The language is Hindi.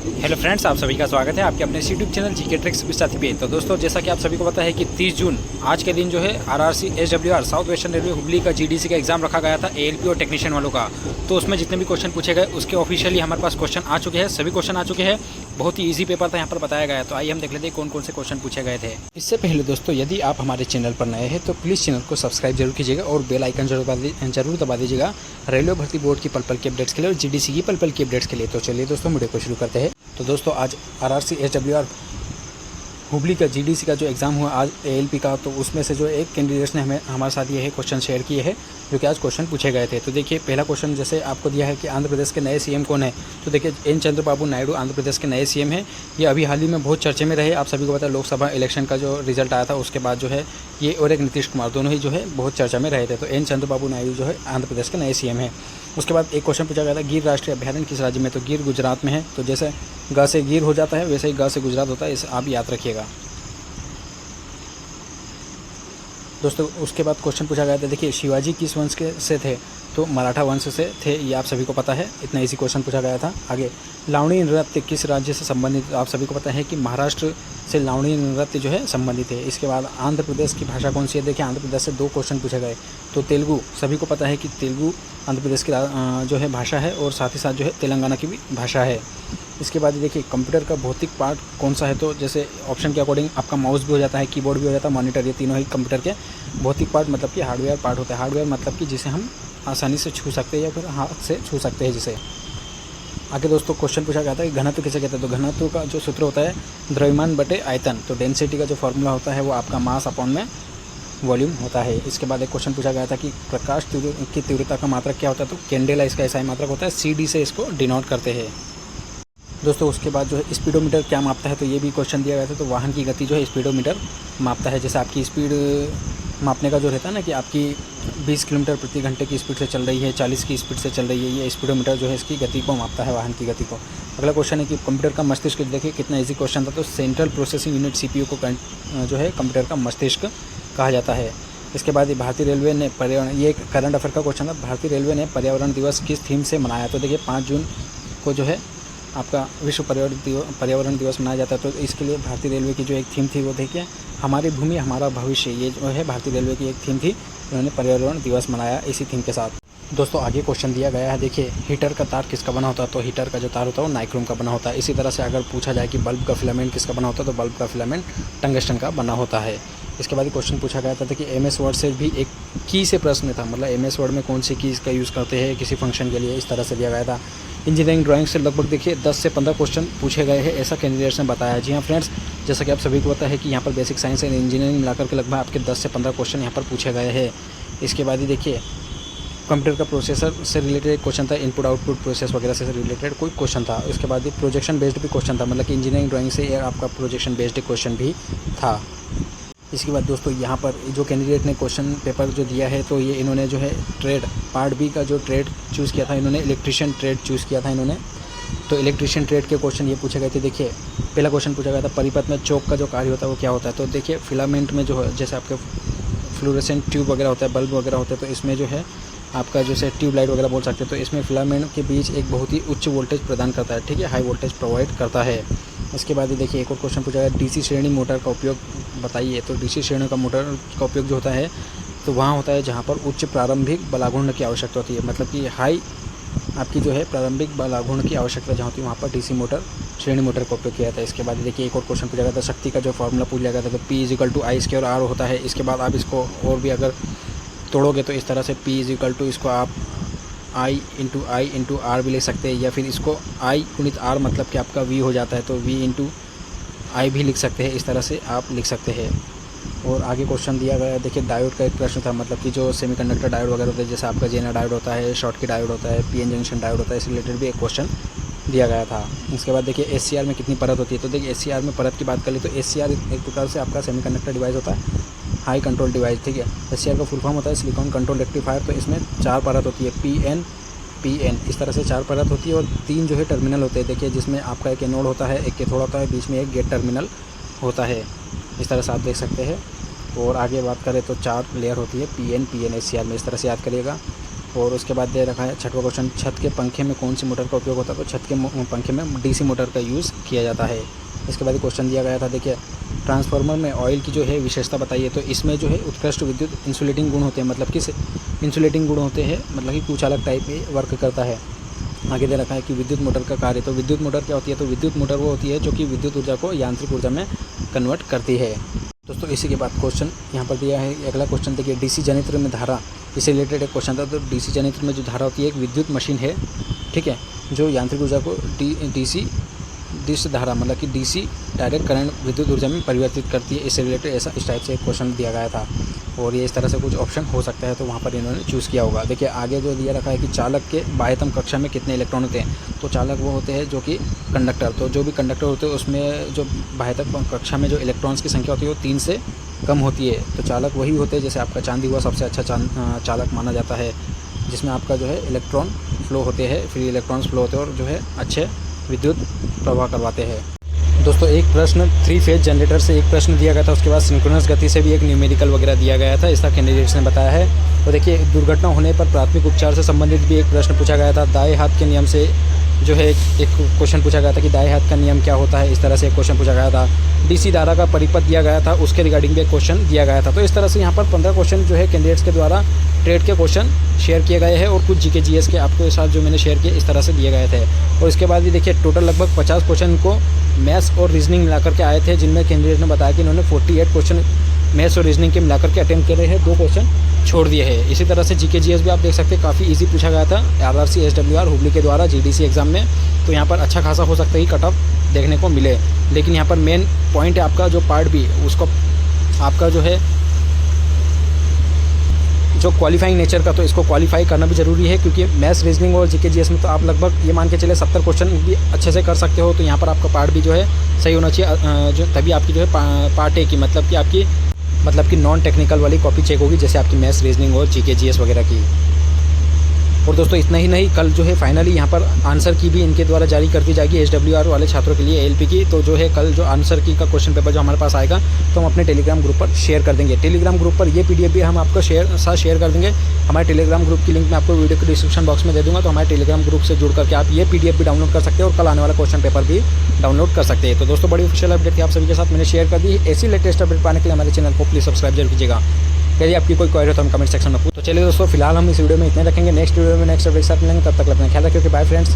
हेलो फ्रेंड्स, आप सभी का स्वागत है आपके अपने YouTube channel GK tricks with साथी पे। तो दोस्तों, जैसा कि आप सभी को पता है कि 30 जून आज के दिन जो है RRC SWR south western railway Hubli का जीडीसी का एग्जाम रखा गया था एएलपी और टेक्नीशियन वालों का। तो उसमें जितने भी क्वेश्चन पूछे गए उसके ऑफिशियली हमारे पास क्वेश्चन आ चुके हैं, सभी क्वेश्चन आ चुके हैं। बहुत ही ईजी पेपर था यहाँ पर बताया गया। तो आइए हम देख लेते हैं कौन कौन से क्वेश्चन पूछे गए थे। इससे पहले दोस्तों, यदि आप हमारे चैनल पर नए हैं तो प्लीज़ चैनल को सब्सक्राइब जरूर कीजिएगा और बेल आइकन जरूर दबा दीजिएगा रेलवे भर्ती बोर्ड की पल की अपडेट्स के लिए और जीडीसी की पल की अपडेट्स के लिए। तो चलिए दोस्तों, वीडियो को शुरू करते हैं। तो दोस्तों, आज आरआरसी एसडब्ल्यूआर हुबली का जीडीसी का जो एग्ज़ाम हुआ आज एएलपी का, तो उसमें से जो एक कैंडिडेट्स ने हमारे साथ ये है क्वेश्चन शेयर किए हैं जो कि आज क्वेश्चन पूछे गए थे। तो देखिए, पहला क्वेश्चन जैसे आपको दिया है कि आंध्र प्रदेश के नए सीएम कौन है। तो देखिए, एन चंद्रबाबू नायडू आंध्र प्रदेश के नए सीएम हैं। ये अभी हाल ही में बहुत चर्चे में रहे। आप सभी को पता है, लोकसभा इलेक्शन का जो रिजल्ट आया था उसके बाद जो है ये और एक नीतीश कुमार दोनों ही जो है बहुत चर्चा में रहे थे। तो एन चंद्रबाबू नायडू जो है आंध्र प्रदेश के नए सीएम है। उसके बाद एक क्वेश्चन पूछा गया था, गिर राष्ट्रीय अभयारण्य किस राज्य में। तो गिर गुजरात में है। तो जैसे ग से गिर हो जाता है वैसे ही ग से गुजरात होता है, इसे आप याद रखिएगा दोस्तों। उसके बाद क्वेश्चन पूछा गया था, देखिए शिवाजी किस वंश के से थे। तो मराठा वंश से थे, ये आप सभी को पता है। इतना इजी क्वेश्चन पूछा गया था। आगे, लावणी नृत्य किस राज्य से संबंधित। आप सभी को पता है कि महाराष्ट्र से लावणी नृत्य जो है संबंधित है। इसके बाद आंध्र प्रदेश की भाषा कौन सी है। देखिए, आंध्र प्रदेश से दो क्वेश्चन पूछे गए। तो तेलुगु, सभी को पता है कि तेलुगु आंध्र प्रदेश की जो है भाषा है और साथ ही साथ जो है तेलंगाना की भी भाषा है। इसके बाद देखिए, कंप्यूटर का भौतिक पार्ट कौन सा है। तो जैसे ऑप्शन के अकॉर्डिंग आपका माउस भी हो जाता है, कीबोर्ड भी हो जाता है, मॉनिटर, ये तीनों ही कंप्यूटर के भौतिक पार्ट मतलब कि हार्डवेयर पार्ट होता है। हार्डवेयर मतलब कि जिसे हम आसानी से छू सकते हैं या फिर हाथ से छू सकते हैं जिसे। आगे दोस्तों, क्वेश्चन पूछा गया था कि घनत्व किसे कहते हैं। तो घनत्व का जो सूत्र होता है द्रव्यमान बटे आयतन। तो डेंसिटी का जो फॉर्मूला होता है वो आपका मास अपॉन में वॉल्यूम होता है। इसके बाद एक क्वेश्चन पूछा गया था कि प्रकाश की तीव्रता का मात्रक क्या होता है। तो कैंडेला इसका ऐसा ही मात्रक होता है, CD से इसको डिनोट करते हैं दोस्तों। उसके बाद जो है स्पीडोमीटर क्या मापता है। तो ये भी क्वेश्चन दिया गया था। तो वाहन की गति जो है स्पीडोमीटर मापता है। जैसे आपकी स्पीड मापने का जो रहता है ना कि आपकी 20 किलोमीटर प्रति घंटे की स्पीड से चल रही है, 40 की स्पीड से चल रही है, ये स्पीडोमीटर जो है इसकी गति को मापता है, वाहन की गति को। अगला क्वेश्चन है कि कंप्यूटर का मस्तिष्क। देखिए कितना ईजी क्वेश्चन था। तो सेंट्रल प्रोसेसिंग यूनिट CPU को जो है कंप्यूटर का मस्तिष्क कहा जाता है। इसके बाद भारतीय रेलवे ने पर्यावरण, ये एक करंट अफेयर का क्वेश्चन था, भारतीय रेलवे ने पर्यावरण दिवस किस थीम से मनाया। तो देखिए 5 जून को जो है आपका विश्व पर्यावरण दिवस मनाया जाता है। तो इसके लिए भारतीय रेलवे की जो एक थीम थी वो देखिए, हमारी भूमि हमारा भविष्य, ये जो है भारतीय रेलवे की एक थीम थी। उन्होंने पर्यावरण दिवस मनाया इसी थीम के साथ। दोस्तों, आगे क्वेश्चन दिया गया है, देखिए हीटर का तार किसका बना होता है। तो हीटर का जो तार होता है वो नाइक्रोम का बना होता है। इसी तरह से अगर पूछा जाए कि बल्ब का फिलामेंट किसका बना होता है, तो बल्ब का फिलामेंट टंगस्टन का बना होता है। इसके बाद क्वेश्चन पूछा गया था कि MS वर्ड से भी एक की से प्रश्न था, मतलब MS वर्ड में कौन सी कीज़ का यूज़ करते हैं किसी फंक्शन के लिए, इस तरह से दिया गया था। इंजीनियरिंग ड्राइंग से लगभग देखिए 10 से 15 क्वेश्चन पूछे गए हैं, ऐसा कैंडिडेट्स ने बताया। जी हाँ फ्रेंड्स, जैसा कि आप सभी को पता है कि यहाँ पर बेसिक साइंस एंड इंजीनियरिंग मिलाकर के लगभग आपके 10 से 15 क्वेश्चन यहाँ पर पूछे गए हैं। इसके बाद ही देखिए, कंप्यूटर का प्रोसेसर से रिलेटेड एक क्वेश्चन था, इनपुट आउटपुट प्रोसेस वगैरह से रिलेटेड कोई क्वेश्चन था। इसके बाद ही प्रोजेक्शन बेस्ड भी क्वेश्चन था, मतलब कि इंजीनियरिंग ड्राइंग से आपका प्रोजेक्शन बेस्ड क्वेश्चन भी था। इसके बाद दोस्तों, यहाँ पर जो कैंडिडेट ने क्वेश्चन पेपर जो दिया है, तो ये इन्होंने जो है ट्रेड पार्ट B का जो ट्रेड चूज़ किया था, इन्होंने इलेक्ट्रीशियन ट्रेड चूज़ किया था इन्होंने। तो इलेक्ट्रीशियन ट्रेड के क्वेश्चन ये पूछे गए थे। देखिए, पहला क्वेश्चन पूछा गया था, परिपथ में चौक का जो कार्य होता है वो क्या होता है। तो देखिए, फिलामेंट में जो है जैसे आपके फ्लोरेसेंट ट्यूब वगैरह होता है, बल्ब वगैरह होते हैं, तो इसमें जो है आपका जैसे ट्यूबलाइट वगैरह बोल सकते हैं। तो इसमें फिलामेंट के बीच एक बहुत ही उच्च वोल्टेज प्रदान करता है, ठीक है, हाई वोल्टेज प्रोवाइड करता है। इसके बाद देखिए, एक और क्वेश्चन पूछा गया, DC श्रेणी मोटर का उपयोग बताइए। तो DC श्रेणी का मोटर का उपयोग जो होता है तो वहाँ होता है जहाँ पर उच्च प्रारंभिक बलागुण की आवश्यकता होती है, मतलब कि हाई आपकी जो है प्रारंभिक बलागुण की आवश्यकता जहाँ होती है वहाँ पर DC मोटर श्रेणी मोटर का उपयोग किया जाता है। इसके बाद देखिए, एक और क्वेश्चन पूछा गया था, शक्ति का जो फॉर्मूला पूछा गया था। तो P = I² R होता है। इसके बाद आप इसको और भी अगर तोड़ोगे तो इस तरह से P = इसको आप I × R भी ले सकते हैं, या फिर इसको I × R मतलब कि आपका V हो जाता है, तो V × I भी लिख सकते हैं। इस तरह से आप लिख सकते हैं। और आगे क्वेश्चन दिया गया है, देखिए डायोड का एक प्रश्न था, मतलब कि जो सेमीकंडक्टर डायोड वगैरह होते हैं, जैसे आपका जेना डायोड होता है, शॉर्ट की डायोड होता है, PN जंक्शन डायोड होता है, इस रिलेटेड भी एक क्वेश्चन दिया गया था। इसके बाद देखिए, SCR में कितनी परत होती है। तो देखिए, SCR में परत की बात कर ली तो SCR एक प्रकार से आपका सेमीकंडक्टर डिवाइस होता है, हाई कंट्रोल डिवाइस, ठीक है। SCR का फुल फॉर्म होता है सिलिकॉन कंट्रोल रेक्टिफायर। तो इसमें 4 परत होती है, PN, इस तरह से 4 परत होती है और 3 जो है टर्मिनल होते हैं। देखिए, जिसमें आपका एक एनोड होता है, एक कैथोड होता है, बीच में एक गेट टर्मिनल होता है, इस तरह से आप देख सकते हैं। और आगे बात करें तो 4 लेयर होती है, PN SCR में, इस तरह से याद करिएगा। और उसके बाद दे रखा है 6वां क्वेश्चन, छत के पंखे में कौन सी मोटर का उपयोग होता है? तो छत के पंखे में डीसी मोटर का यूज़ किया जाता है। इसके बाद क्वेश्चन दिया गया था, देखिए ट्रांसफार्मर में ऑयल की जो है विशेषता बताइए। तो इसमें जो है उत्कृष्ट विद्युत इंसुलेटिंग गुण होते हैं, मतलब किस इंसुलेटिंग गुण होते हैं, मतलब कि कुचालक टाइप में वर्क करता है। आगे दे रखा है कि विद्युत मोटर का कार्य। तो विद्युत मोटर क्या होती है? तो विद्युत मोटर वो होती है जो कि विद्युत ऊर्जा को यांत्रिक ऊर्जा में कन्वर्ट करती है। दोस्तों इसी के बाद क्वेश्चन यहाँ पर दिया है। अगला क्वेश्चन देखिए, डीसी जनित्र में धारा, इससे रिलेटेड एक क्वेश्चन था। तो डीसी जनित्र में जो धारा होती है एक विद्युत मशीन है, ठीक है, जो यांत्रिक ऊर्जा को डीसी धारा मतलब कि डीसी डायरेक्ट करंट विद्युत ऊर्जा में परिवर्तित करती है। इससे रिलेटेड ऐसा इस टाइप से एक क्वेश्चन दिया गया था और ये इस तरह से कुछ ऑप्शन हो सकता है, तो वहाँ पर इन्होंने चूज़ किया होगा। देखिए आगे जो दिया रखा है कि चालक के बाह्यतम कक्षा में कितने इलेक्ट्रॉन होते हैं? तो चालक वो होते हैं जो कि कंडक्टर, तो जो भी कंडक्टर होते हैं उसमें जो बाह्यतम कक्षा में जो इलेक्ट्रॉन्स की संख्या होती है वो 3 से कम होती है। तो चालक वही होते हैं, जैसे आपका चांदी हुआ सबसे अच्छा चालक माना जाता है, जिसमें आपका जो है इलेक्ट्रॉन फ्लो होते हैं, फ्री इलेक्ट्रॉन्स फ्लो होते हैं और जो है अच्छे विद्युत प्रवाह करवाते हैं। दोस्तों एक प्रश्न 3 फेज जनरेटर से एक प्रश्न दिया गया था, उसके बाद सिंक्रोनस गति से भी एक न्यूमेरिकल वगैरह दिया गया था, इसका कैंडिडेट्स ने बताया है। तो देखिए दुर्घटना होने पर प्राथमिक उपचार से संबंधित भी एक प्रश्न पूछा गया था। दाएं हाथ के नियम से जो है एक क्वेश्चन पूछा गया था कि दाएं हाथ का नियम क्या होता है, इस तरह से एक क्वेश्चन पूछा गया था। डीसी धारा का परिपथ दिया गया था, उसके रिगार्डिंग भी एक क्वेश्चन दिया गया था। तो इस तरह से यहाँ पर 15 क्वेश्चन जो है कैंडिडेट्स के द्वारा ट्रेड के क्वेश्चन शेयर किए गए हैं और कुछ जीके जीएस के आपके साथ जो मैंने शेयर किए इस तरह से दिए गए थे। और इसके बाद भी देखिए टोटल लगभग 50 क्वेश्चन को मैथ्स और रीजनिंग मिलाकर के आए थे, जिनमें कैंडिडेट ने बताया कि इन्होंने 48 क्वेश्चन मैथ्स और रीजनिंग के मिलाकर के अटेम्प्ट करे हैं, 2 क्वेश्चन छोड़ दिए हैं। इसी तरह से जीके जीएस भी आप देख सकते हैं काफ़ी इजी पूछा गया था आरआरसी एसडब्ल्यूआर हुबली के द्वारा जीडीसी एग्जाम में। तो यहाँ पर अच्छा खासा हो सकता है कि कट ऑफ देखने को मिले, लेकिन यहाँ पर मेन पॉइंट है आपका जो पार्ट भी उसको आपका जो है जो क्वालिफाइंग नेचर का, तो इसको क्वालिफाई करना भी ज़रूरी है, क्योंकि मैथ्स रीजनिंग और जीके जीएस में तो आप लगभग ये मान के चले 70 क्वेश्चन भी अच्छे से कर सकते हो। तो यहाँ पर आपका पार्ट भी जो है सही होना चाहिए, जो तभी आपकी जो है पार्ट ए की मतलब कि नॉन टेक्निकल वाली कॉपी चेक होगी, जैसे आपकी मैथ्स रीजनिंग और जीके जीएस वगैरह की। और दोस्तों इतना ही नहीं, कल जो है फाइनली यहाँ पर आंसर की भी इनके द्वारा जारी कर दी जाएगी एसडब्ल्यूआर वाले छात्रों के लिए एएलपी की। तो जो है कल जो आंसर की का क्वेश्चन पेपर जो हमारे पास आएगा तो हम अपने टेलीग्राम ग्रुप पर शेयर कर देंगे। टेलीग्राम ग्रुप पर ये पीडीएफ भी हम आपको शेयर कर देंगे। हमारे टेलीग्राम ग्रुप की लिंक मैं आपको वीडियो के डिस्क्रिप्शन बॉक्स में दे दूँगा, तो हमारे टेलीग्राम ग्रुप से जुड़ करके आप ये पीडीएफ भी डाउनलोड कर सकते हैं और कल आने वाला क्वेश्चन पेपर भी डाउनलोड कर सकते हैं। तो दोस्तों बड़ी ऑफिशियल अपडेट थी आप सभी के साथ मैंने शेयर कर दी। ऐसी लेटेस्ट अपडेट पाने के लिए हमारे चैनल को प्लीज़ सब्सक्राइब जरूर कीजिएगा। यदि आपकी कोई क्वेरी हो तो हम कमेंट सेक्शन में पूछ। तो चलिए दोस्तों फिलहाल हम इस वीडियो में इतने रखेंगे, नेक्स्ट वीडियो में नेक्स्ट अपडेट के साथ मिलेंगे, तब तक अपना ख्याल रखिए। Bye friends.